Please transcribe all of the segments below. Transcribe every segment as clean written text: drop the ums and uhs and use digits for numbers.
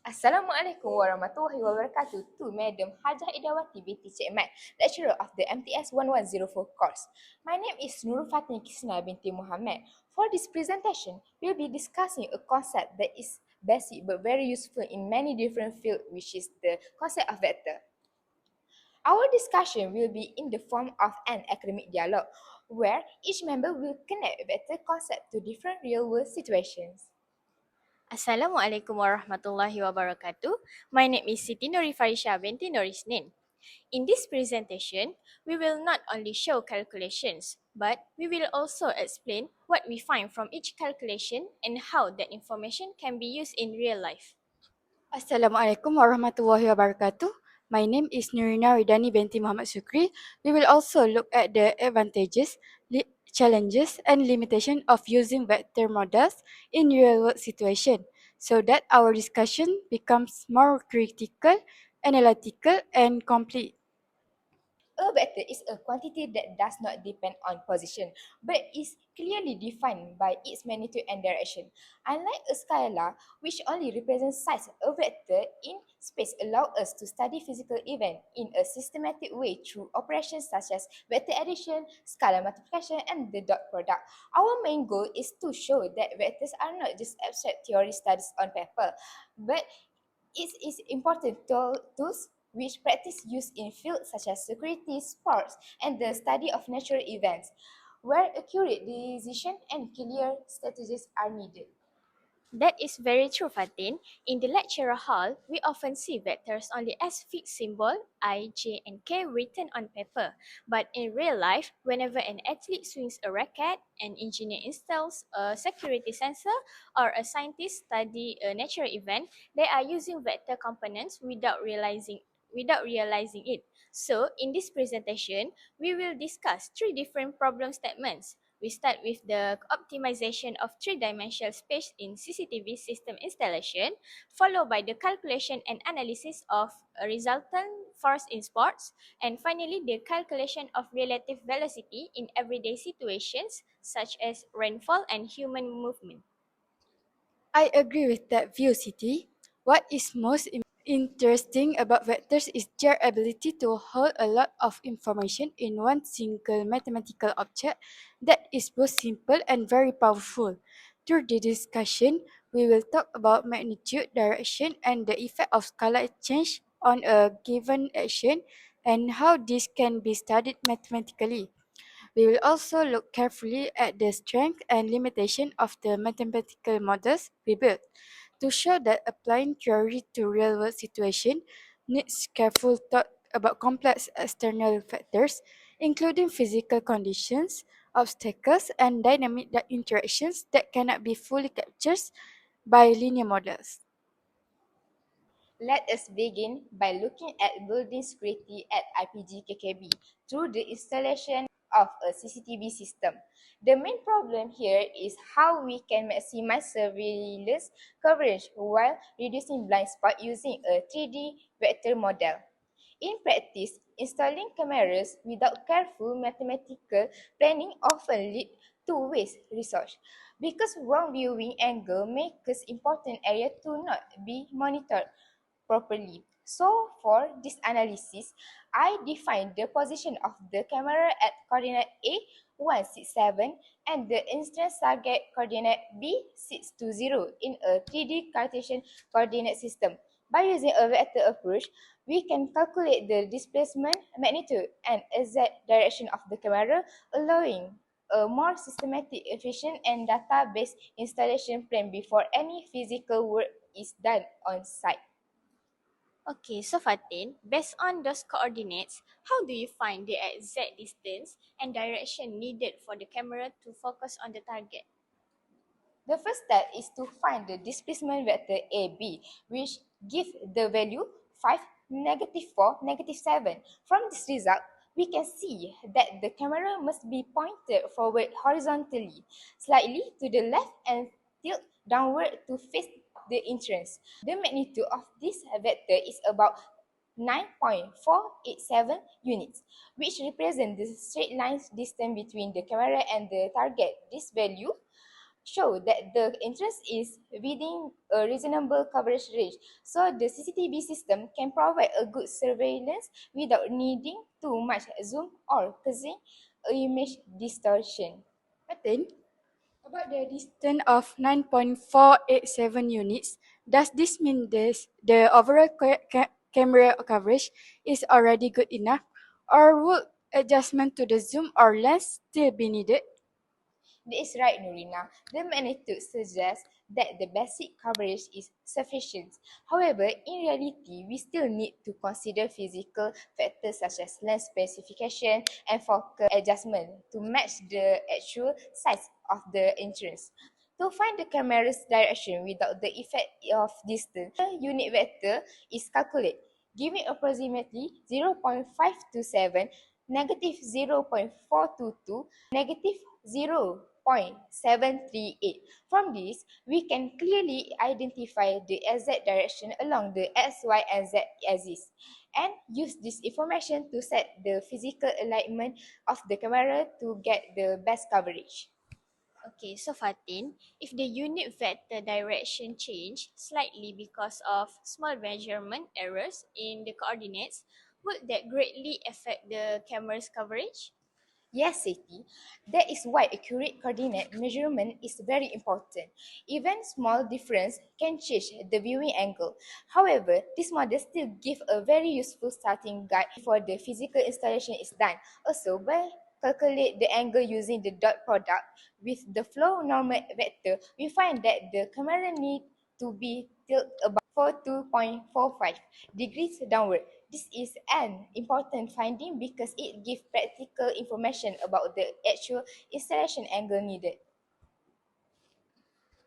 Assalamualaikum warahmatullahi wabarakatuh to Madam Hajah Idawati binti Cik Mat, lecturer of the MTS 1104 course. My name is Nurul Fatini Kisna binti Muhammad. For this presentation, we'll be discussing a concept that is basic but very useful in many different fields, which is the concept of vector. Our discussion will be in the form of an academic dialogue, where each member will connect vector concept to different real-world situations. Assalamualaikum warahmatullahi wabarakatuh. My name is Siti Nuri Farisha binti Nurisnin. In this presentation, we will not only show calculations, but we will also explain what we find from each calculation and how that information can be used in real life. Assalamualaikum warahmatullahi wabarakatuh. My name is Nurina Ridani binti Muhammad Sukri. We will also look at the advantages, challenges and limitation of using vector models in real-world situation so that our discussion becomes more critical, analytical and complete. A vector is a quantity that does not depend on position, but is clearly defined by its magnitude and direction. Unlike a scalar, which only represents size, a vector in space allows us to study physical events in a systematic way through operations such as vector addition, scalar multiplication, and the dot product. Our main goal is to show that vectors are not just abstract theory studies on paper, but it is important tools which practice use in fields such as security, sports, and the study of natural events, where accurate decision and clear strategies are needed. That is very true, Fatin. In the lecture hall, we often see vectors only as fixed symbol I, J, and K written on paper. But in real life, whenever an athlete swings a racket, an engineer installs a security sensor, or a scientist study a natural event, they are using vector components without realizing it. So, in this presentation, we will discuss three different problem statements. We start with the optimization of three-dimensional space in CCTV system installation, followed by the calculation and analysis of a resultant force in sports, and finally the calculation of relative velocity in everyday situations such as rainfall and human movement. I agree with that view, Siti. What is most interesting about vectors is their ability to hold a lot of information in one single mathematical object that is both simple and very powerful. Through the discussion, we will talk about magnitude, direction, and the effect of scalar change on a given action and how this can be studied mathematically. We will also look carefully at the strength and limitation of the mathematical models we built to show that applying theory to real-world situation needs careful thought about complex external factors, including physical conditions, obstacles, and dynamic interactions that cannot be fully captured by linear models. Let us begin by looking at building security at IPG-KKB through the installation of a CCTV system. The main problem here is how we can maximize surveillance coverage while reducing blind spot using a 3D vector model. In practice, installing cameras without careful mathematical planning often lead to waste resource because wrong viewing angle makes important area to not be monitored properly. So for this analysis, I define the position of the camera at coordinate A 167 and the instance target coordinate B 620 in a 3D Cartesian coordinate system. By using a vector approach, we can calculate the displacement, magnitude, and exact direction of the camera, allowing a more systematic, efficient, and data-based installation plan before any physical work is done on site. Okay, so Fatin, based on those coordinates, how do you find the exact distance and direction needed for the camera to focus on the target? The first step is to find the displacement vector AB, which gives the value 5, -4, -7. From this result, we can see that the camera must be pointed forward horizontally, slightly to the left and tilt downward to face the entrance. The magnitude of this vector is about 9.487 units, which represents the straight line distance between the camera and the target. This value show that the entrance is within a reasonable coverage range, so the CCTV system can provide a good surveillance without needing too much zoom or causing image distortion. Martin, about the distance of 9.487 units, does this mean the overall camera coverage is already good enough, or would adjustment to the zoom or lens still be needed? That is right, Nurina. The magnitude suggests that the basic coverage is sufficient. However, in reality, we still need to consider physical factors such as lens specification and focal adjustment to match the actual size of the entrance. To find the camera's direction without the effect of distance, the unit vector is calculated, giving approximately 0.527, negative 0.422, negative 0.738. From this, we can clearly identify the exact direction along the X, Y, and Z axis and use this information to set the physical alignment of the camera to get the best coverage. Okay, so Fatin, if the unit vector direction change slightly because of small measurement errors in the coordinates, would that greatly affect the camera's coverage? Yes, Seti. That is why accurate coordinate measurement is very important. Even small difference can change the viewing angle. However, this model still gives a very useful starting guide before the physical installation is done. Also, by calculate the angle using the dot product with the flow normal vector, we find that the camera need to be tilted about 42.45 degrees downward. This is an important finding because it gives practical information about the actual installation angle needed.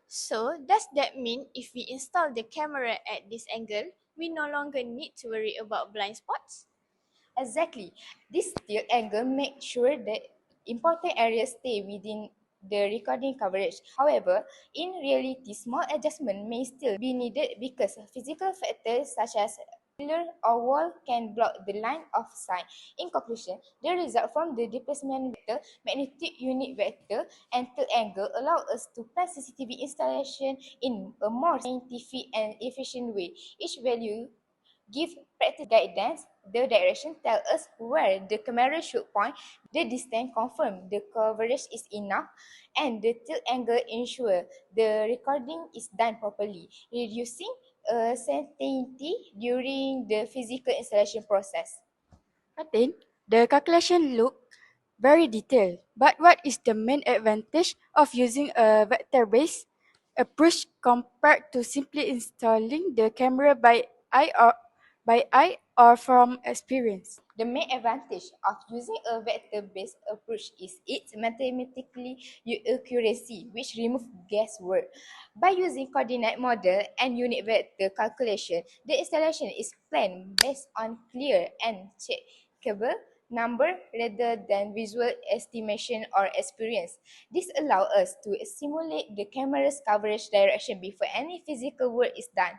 So, does that mean if we install the camera at this angle, we no longer need to worry about blind spots? Exactly. This tilt angle makes sure that important areas stay within the recording coverage. However, in reality, small adjustment may still be needed because physical factors such as pillar or wall can block the line of sight. In conclusion, the result from the displacement vector, magnitude unit vector, and tilt angle allow us to plan CCTV installation in a more scientific and efficient way. Each value give practice guidance, the direction tell us where the camera should point, the distance confirm the coverage is enough, and the tilt angle ensure the recording is done properly, reducing uncertainty during the physical installation process. Martin, the calculation look very detailed, but what is the main advantage of using a vector-based approach compared to simply installing the camera by eye or from experience? The main advantage of using a vector-based approach is its mathematically accuracy, which removes guesswork. By using coordinate model and unit vector calculation, the installation is planned based on clear and checkable number rather than visual estimation or experience. This allows us to simulate the camera's coverage direction before any physical work is done.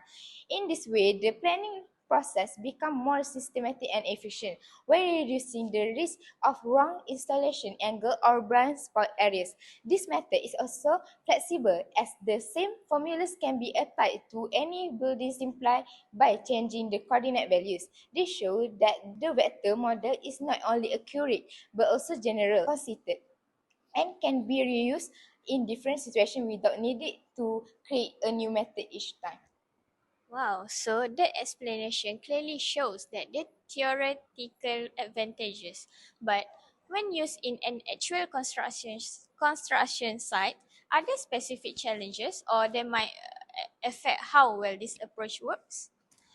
In this way, the planning process become more systematic and efficient, while reducing the risk of wrong installation angle or blind spot areas. This method is also flexible as the same formulas can be applied to any building simply by changing the coordinate values. This shows that the vector model is not only accurate but also general, consistent, and can be reused in different situations without needing to create a new method each time. Wow, so that explanation clearly shows that the theoretical advantages, but when used in an actual construction site, are there specific challenges or they might affect how well this approach works?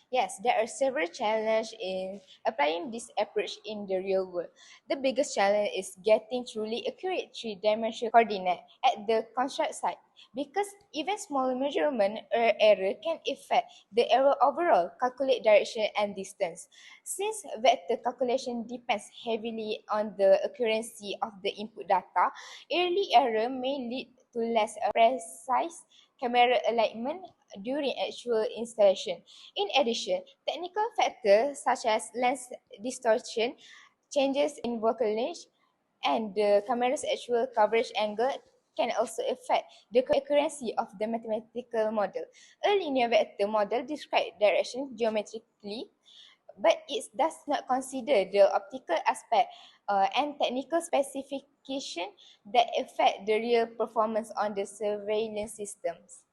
Yes, there are several challenges in applying this approach in the real world. The biggest challenge is getting truly accurate three-dimensional coordinate at the construct site because even small measurement or error can affect the error overall calculate direction and distance. Since vector calculation depends heavily on the accuracy of the input data, early error may lead to less precise camera alignment during actual installation. In addition, technical factors such as lens distortion, changes in focal length, and the camera's actual coverage angle can also affect the accuracy of the mathematical model. A linear vector model describes direction geometrically, but it does not consider the optical aspect and technical specification that affect the real performance on the surveillance systems.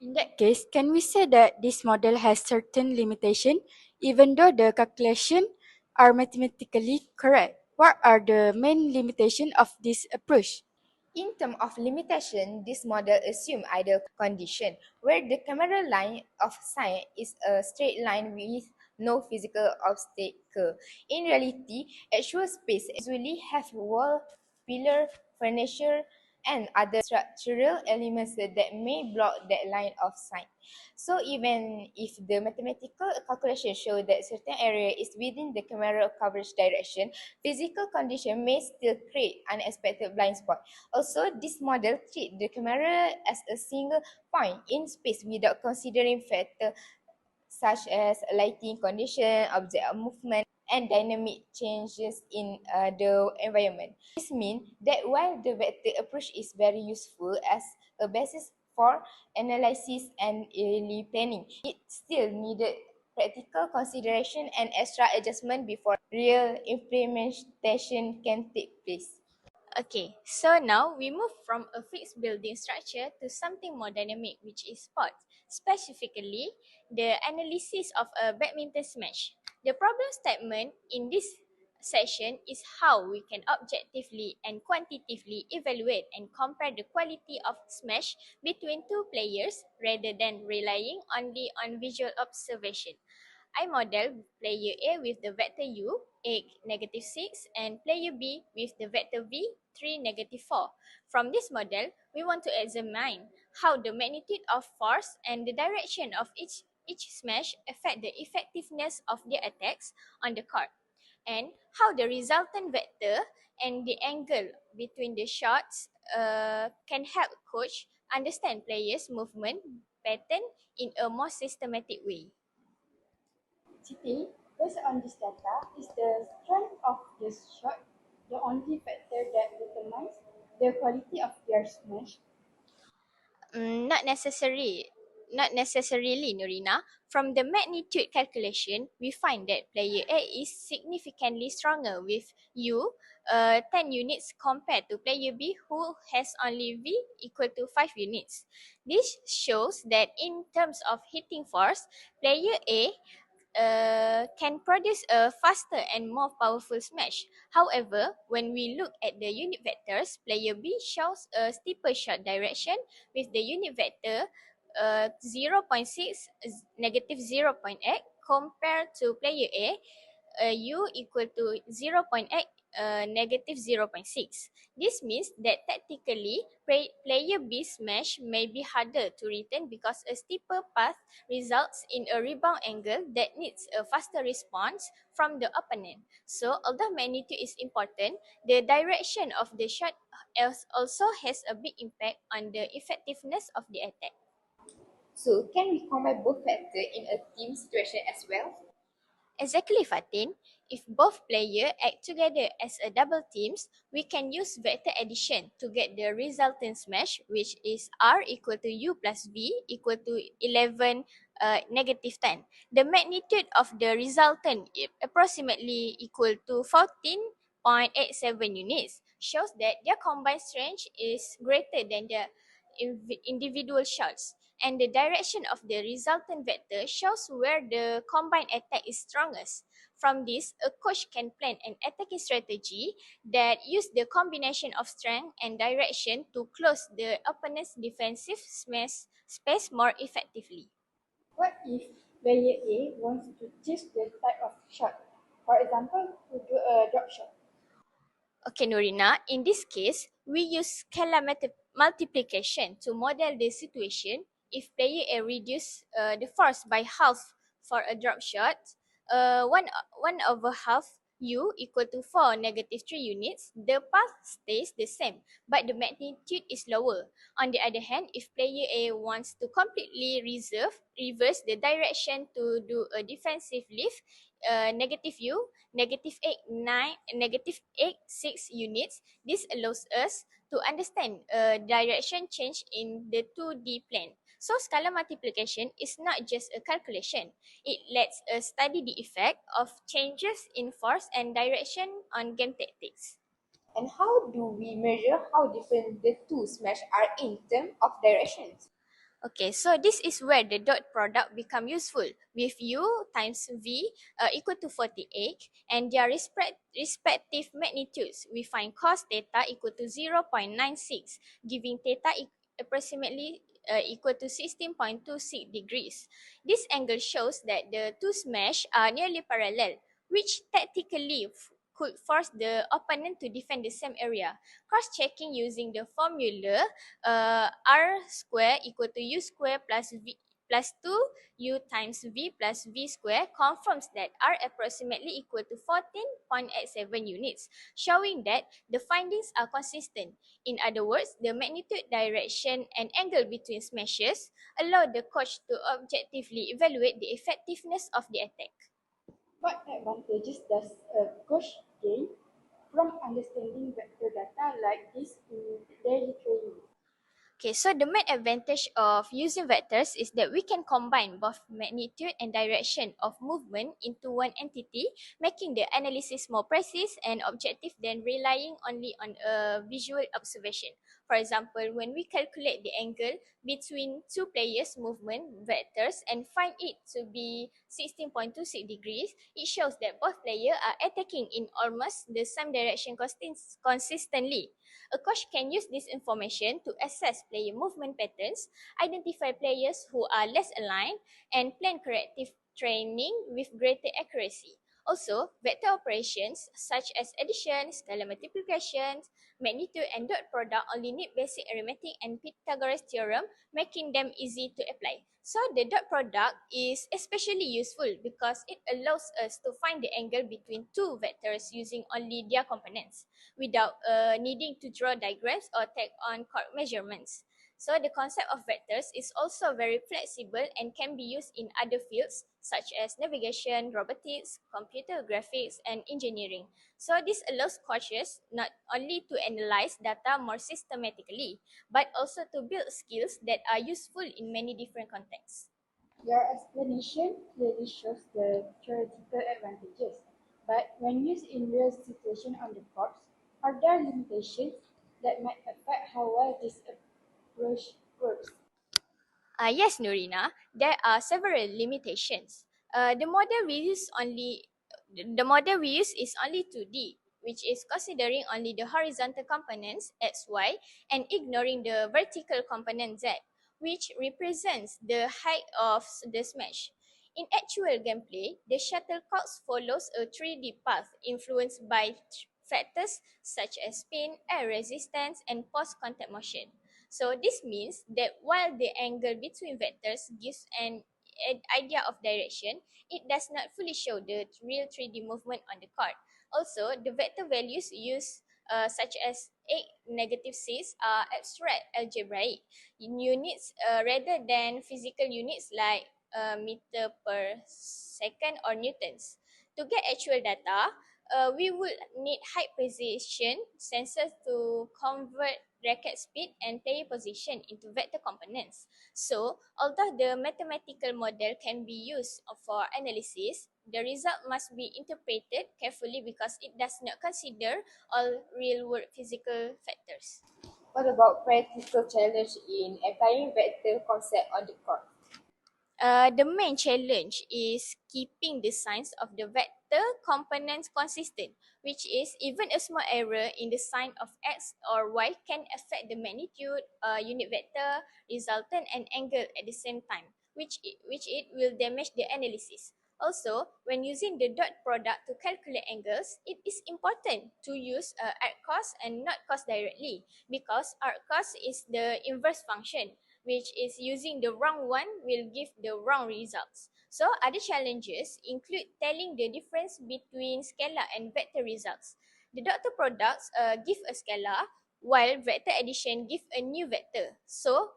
In that case, can we say that this model has certain limitation even though the calculation are mathematically correct? What are the main limitations of this approach? In terms of limitation, this model assumes ideal condition where the camera line of sight is a straight line with no physical obstacle. In reality, actual space usually have wall, pillar, furniture, and other structural elements that may block that line of sight. So even if the mathematical calculation show that certain area is within the camera coverage direction, physical condition may still create unexpected blind spot. Also, this model treats the camera as a single point in space without considering factors such as lighting condition, object movement, and dynamic changes in the environment. This means that while the vector approach is very useful as a basis for analysis and early planning, it still needed practical consideration and extra adjustment before real implementation can take place. Okay, so now we move from a fixed building structure to something more dynamic, which is sports, specifically the analysis of a badminton smash. The problem statement in this section is how we can objectively and quantitatively evaluate and compare the quality of smash between two players rather than relying only on visual observation. I model player A with the vector u, 8, -6, and player B with the vector v, 3, -4. From this model, we want to examine how the magnitude of force and the direction of each smash affect the effectiveness of their attacks on the court, and how the resultant vector and the angle between the shots can help coach understand players' movement pattern in a more systematic way. Siti, based on this data, is the strength of the shot the only factor that determines the quality of their smash? Not necessarily, Norina. From the magnitude calculation, we find that player A is significantly stronger with U 10 units compared to player B who has only V equal to 5 units. This shows that in terms of hitting force, player A can produce a faster and more powerful smash. However, when we look at the unit vectors, player B shows a steeper shot direction with the unit vector zero point 0.6 -0.8 compared to player A u equal to 0.8 -0.6. This means that tactically, player B smash may be harder to return because a steeper path results in a rebound angle that needs a faster response from the opponent. So, although magnitude is important, the direction of the shot also has a big impact on the effectiveness of the attack. So, can we combine both factors in a team situation as well? Exactly, Fatin. If both players act together as a double teams, we can use vector addition to get the resultant smash, which is R equal to U plus V equal to 11 -10. The magnitude of the resultant approximately equal to 14.87 units shows that their combined strength is greater than the individual shots, and the direction of the resultant vector shows where the combined attack is strongest. From this, a coach can plan an attacking strategy that use the combination of strength and direction to close the opponent's defensive space more effectively. What if player A wants to change the type of shot? For example, to do a drop shot. Okay, Norina, in this case, we use scalar multiplication to model the situation. If player A reduce the force by half for a drop shot, 1/2 U equal to 4 -3 units, the path stays the same, but the magnitude is lower. On the other hand, if player A wants to completely reverse the direction to do a defensive lift, negative U, -8 6 units. This allows us to understand direction change in the 2D plane. So scalar multiplication is not just a calculation. It lets us study the effect of changes in force and direction on game tactics. And how do we measure how different the two smash are in terms of directions? Okay, so this is where the dot product become useful with u times v equal to 48 and their respective magnitudes. We find cos theta equal to 0.96, giving theta approximately equal to 16.26 degrees. This angle shows that the two smash are nearly parallel, which tactically could force the opponent to defend the same area. Cross-checking using the formula r square equal to u square plus v plus 2 u times v plus v square confirms that r approximately equal to 14.87 units, showing that the findings are consistent. In other words, the magnitude, direction, and angle between smashes allow the coach to objectively evaluate the effectiveness of the attack. What advantages does a coach gain from understanding vector data like this in daily training? Okay, so the main advantage of using vectors is that we can combine both magnitude and direction of movement into one entity, making the analysis more precise and objective than relying only on a visual observation. For example, when we calculate the angle between two players' movement vectors and find it to be 16.26 degrees, it shows that both players are attacking in almost the same direction consistently. A coach can use this information to assess player movement patterns, identify players who are less aligned, and plan corrective training with greater accuracy. Also, vector operations such as addition, scalar multiplication, magnitude, and dot product only need basic arithmetic and Pythagoras theorem, making them easy to apply. So the dot product is especially useful because it allows us to find the angle between two vectors using only their components without needing to draw diagrams or take on chord measurements. So the concept of vectors is also very flexible and can be used in other fields such as navigation, robotics, computer graphics, and engineering. So this allows coaches not only to analyze data more systematically, but also to build skills that are useful in many different contexts. Your explanation clearly shows the theoretical advantages, but when used in real situations on the course, are there limitations that might affect how well this approach works? Yes, Nurina, there are several limitations. The model we use is only 2D, which is considering only the horizontal components x, y, and ignoring the vertical component z, which represents the height of the smash. In actual gameplay, the shuttlecock follows a 3D path influenced by factors such as spin, air resistance, and post-contact motion. So this means that while the angle between vectors gives an idea of direction, it does not fully show the real 3D movement on the card. Also, the vector values used such as 8, -6 are abstract algebraic units rather than physical units like meter per second or newtons. To get actual data, we would need high precision sensors to convert racket speed and player position into vector components. So, although the mathematical model can be used for analysis, the result must be interpreted carefully because it does not consider all real-world physical factors. What about practical challenge in applying vector concept on the court? The main challenge is keeping the signs of the vector components consistent, which is even a small error in the sign of x or y can affect the magnitude, unit vector, resultant, and angle at the same time, which it will damage the analysis. Also, when using the dot product to calculate angles, it is important to use arc cos and not cos directly because arc cos is the inverse function, which is using the wrong one will give the wrong results. So other challenges include telling the difference between scalar and vector results. The dot products give a scalar while vector addition give a new vector. So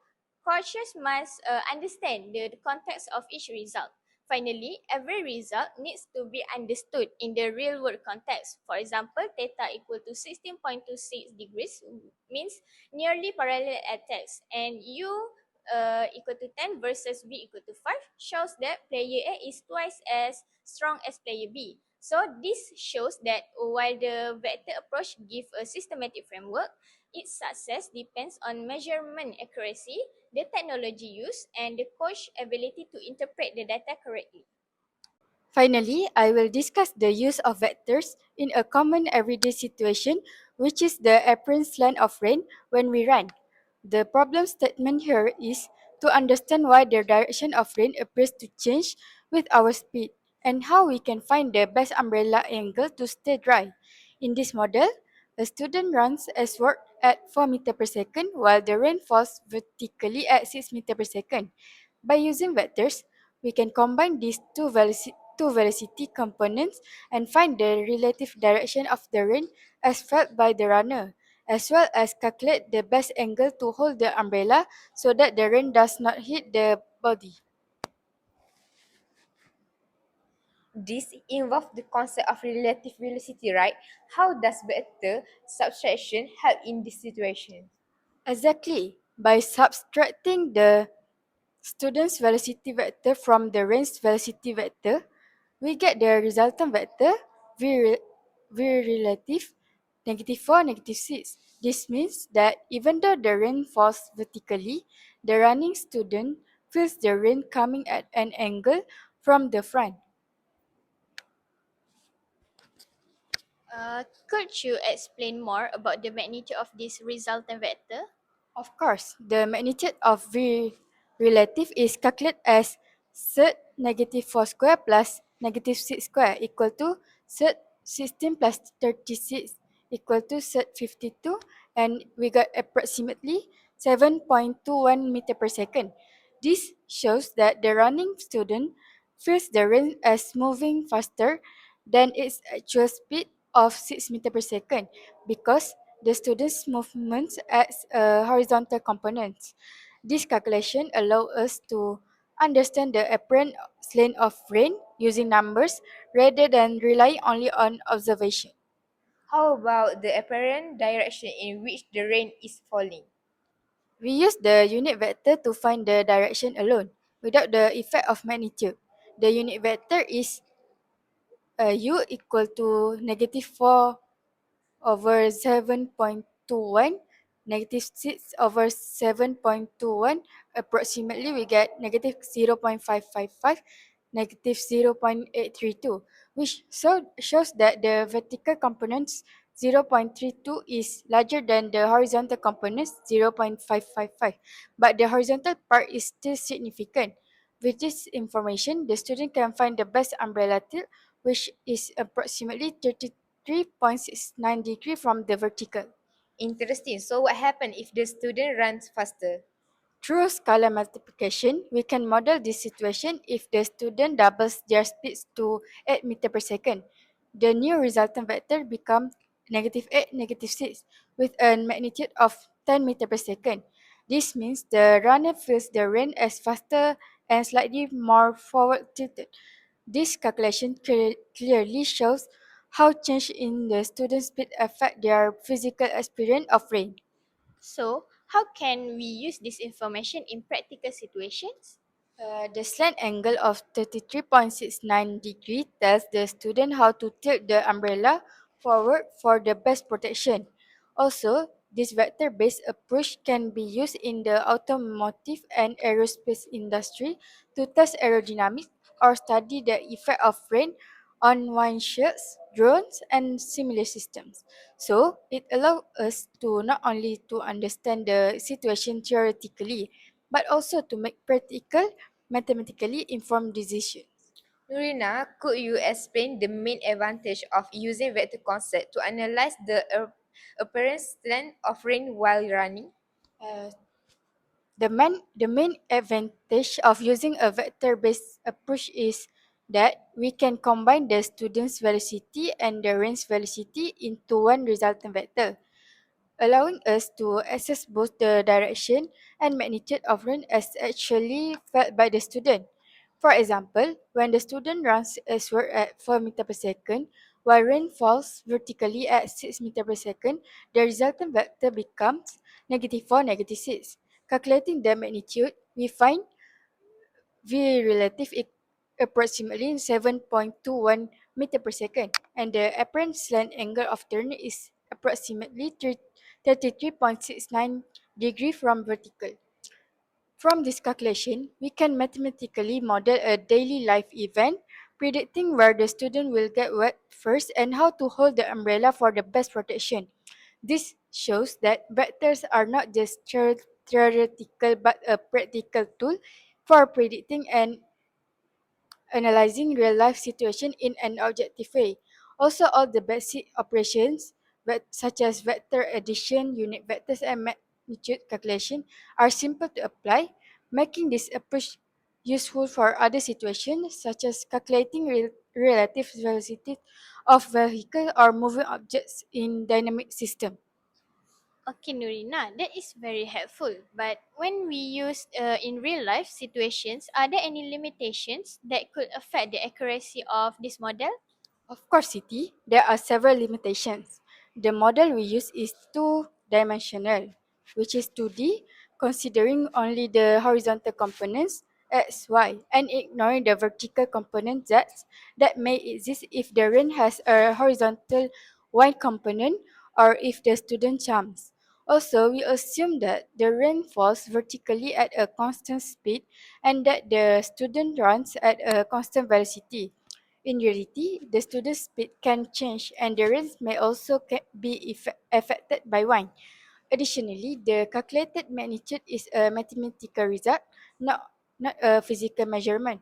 coaches must understand the context of each result. Finally, every result needs to be understood in the real world context. For example, theta equal to 16.26 degrees means nearly parallel at x, and u equal to 10 versus b equal to 5 shows that player A is twice as strong as player B. So this shows that while the vector approach gives a systematic framework, its success depends on measurement accuracy, the technology used, and the coach ability to interpret the data correctly. Finally, I will discuss the use of vectors in a common everyday situation, which is the appearance line of rain when we run. The problem statement here is to understand why the direction of rain appears to change with our speed and how we can find the best umbrella angle to stay dry. In this model, a student runs eastward at 4 meter per second while the rain falls vertically at 6 meter per second. By using vectors, we can combine these two velocity components and find the relative direction of the rain as felt by the runner, as well as calculate the best angle to hold the umbrella so that the rain does not hit the body. This involves the concept of relative velocity, right? How does vector subtraction help in this situation? Exactly. By subtracting the student's velocity vector from the rain's velocity vector, we get the resultant vector v relative -4, -6. This means that even though the rain falls vertically, the running student feels the rain coming at an angle from the front. Could you explain more about the magnitude of this resultant vector? Of course, the magnitude of V relative is calculated as Z -4 square plus -6 square equal to Z 16 plus 36 equal to Z 52, and we got approximately 7.21 meter per second. This shows that the running student feels the rain as moving faster than its actual speed of 6 meter per second because the student's movements as horizontal components. This calculation allows us to understand the apparent lane of rain using numbers rather than relying only on observation. How about the apparent direction in which the rain is falling? We use the unit vector to find the direction alone without the effect of magnitude. The unit vector is u equal to -4 over 7.21, -6 over 7.21, approximately we get -0.555, -0.832, which shows that the vertical components 0.32 is larger than the horizontal components 0.555, but the horizontal part is still significant. With this information, the student can find the best umbrella tilt, which is approximately 3.69 degree from the vertical. Interesting. So what happens if the student runs faster? Through scalar multiplication, we can model this situation if the student doubles their speeds to 8 meter per second. The new resultant vector becomes -8, -6 with a magnitude of 10 meter per second. This means the runner feels the rain as faster and slightly more forward tilted. This calculation clearly shows how change in the student's speed affect their physical experience of rain. So, how can we use this information in practical situations? The slant angle of 33.69 degree tells the student how to tilt the umbrella forward for the best protection. Also, this vector-based approach can be used in the automotive and aerospace industry to test aerodynamics or study the effect of rain on windshields, drones, and similar systems. So, it allows us to not only to understand the situation theoretically, but also to make practical mathematically informed decisions. Nurina, could you explain the main advantage of using vector concept to analyze the apparent length of rain while running? Uh, the main advantage of using a vector-based approach is that we can combine the student's velocity and the rain's velocity into one resultant vector, allowing us to access both the direction and magnitude of rain as actually felt by the student. For example, when the student runs eastward at 4 meters per second, while rain falls vertically at 6 meters per second, the resultant vector becomes -4, -6. Calculating the magnitude, we find V relative is approximately 7.21 meter per second, and the apparent slant angle of turn is approximately 33.69 degree from vertical. From this calculation, we can mathematically model a daily life event, predicting where the student will get wet first and how to hold the umbrella for the best protection. This shows that vectors are not just theoretical but a practical tool for predicting and analyzing real-life situation in an objective way. Also, all the basic operations, such as vector addition, unit vectors, and magnitude calculation, are simple to apply, making this approach useful for other situations, such as calculating relative velocity of vehicle or moving objects in dynamic system. Okay, Nurina, that is very helpful. But when we use in real life situations, are there any limitations that could affect the accuracy of this model? Of course, Siti, there are several limitations. The model we use is two-dimensional, which is 2D, considering only the horizontal components x, y, and ignoring the vertical component z that may exist if the rain has a horizontal y component or if the student jumps. Also, we assume that the rain falls vertically at a constant speed and that the student runs at a constant velocity. In reality, the student's speed can change and the range may also be affected by wind. Additionally, the calculated magnitude is a mathematical result, not a physical measurement.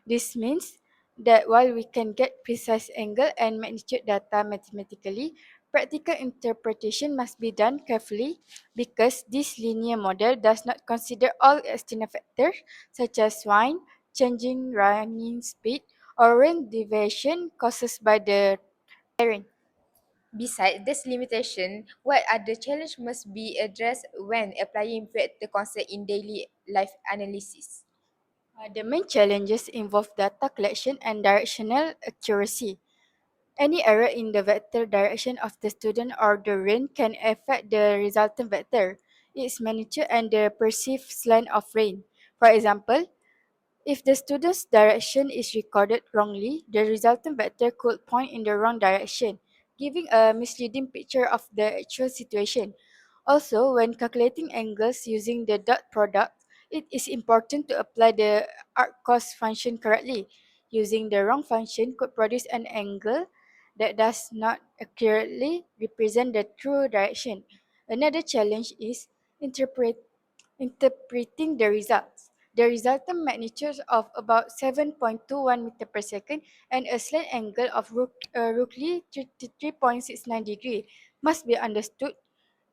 This means that while we can get precise angle and magnitude data mathematically, practical interpretation must be done carefully because this linear model does not consider all external factors such as wind, changing running speed, or rain deviation caused by the terrain. Besides this limitation, what other challenge must be addressed when applying vector concept in daily life analysis? The main challenges involve data collection and directional accuracy. Any error in the vector direction of the student or the rain can affect the resultant vector, its magnitude, and the perceived slant of rain. For example, if the student's direction is recorded wrongly, the resultant vector could point in the wrong direction, giving a misleading picture of the actual situation. Also, when calculating angles using the dot product, it is important to apply the arc cos function correctly. Using the wrong function could produce an angle that does not accurately represent the true direction. Another challenge is interpreting the results. The resultant magnitude of about 7.21 meter per second and a slant angle of roughly 33.69 degree must be understood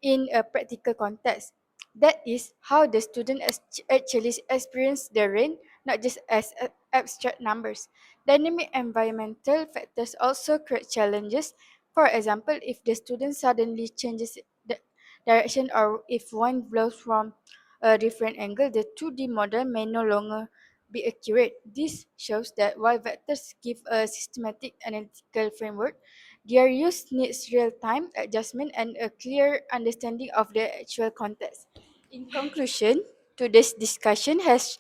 in a practical context. That is how the student actually experience the rain, not just as abstract numbers. Dynamic environmental factors also create challenges. For example, if the student suddenly changes the direction or if wind blows from a different angle, the 2D model may no longer be accurate. This shows that while vectors give a systematic analytical framework, their use needs real-time adjustment and a clear understanding of the actual context. In conclusion, today's discussion has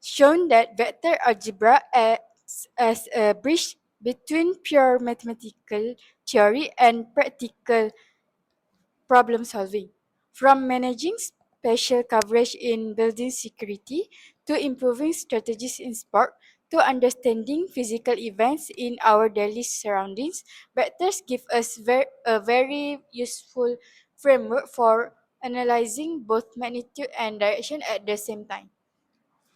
shown that vector algebra acts as a bridge between pure mathematical theory and practical problem solving. From managing spatial coverage in building security to improving strategies in sport to understanding physical events in our daily surroundings, vectors give us a very useful framework for analyzing both magnitude and direction at the same time.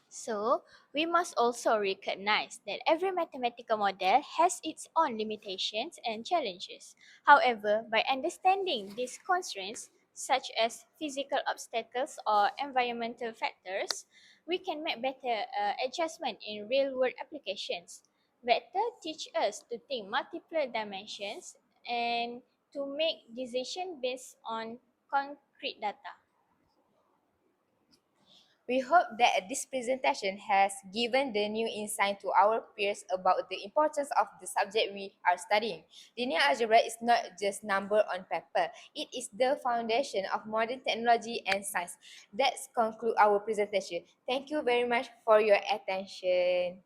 So, we must also recognize that every mathematical model has its own limitations and challenges. However, by understanding these constraints, such as physical obstacles or environmental factors, we can make better adjustment in real-world applications. Vector teach us to think multiple dimensions and to make decisions based on concrete data. We hope that this presentation has given the new insight to our peers about the importance of the subject we are studying. Linear algebra is not just number on paper. It is the foundation of modern technology and science. Let's conclude our presentation. Thank you very much for your attention.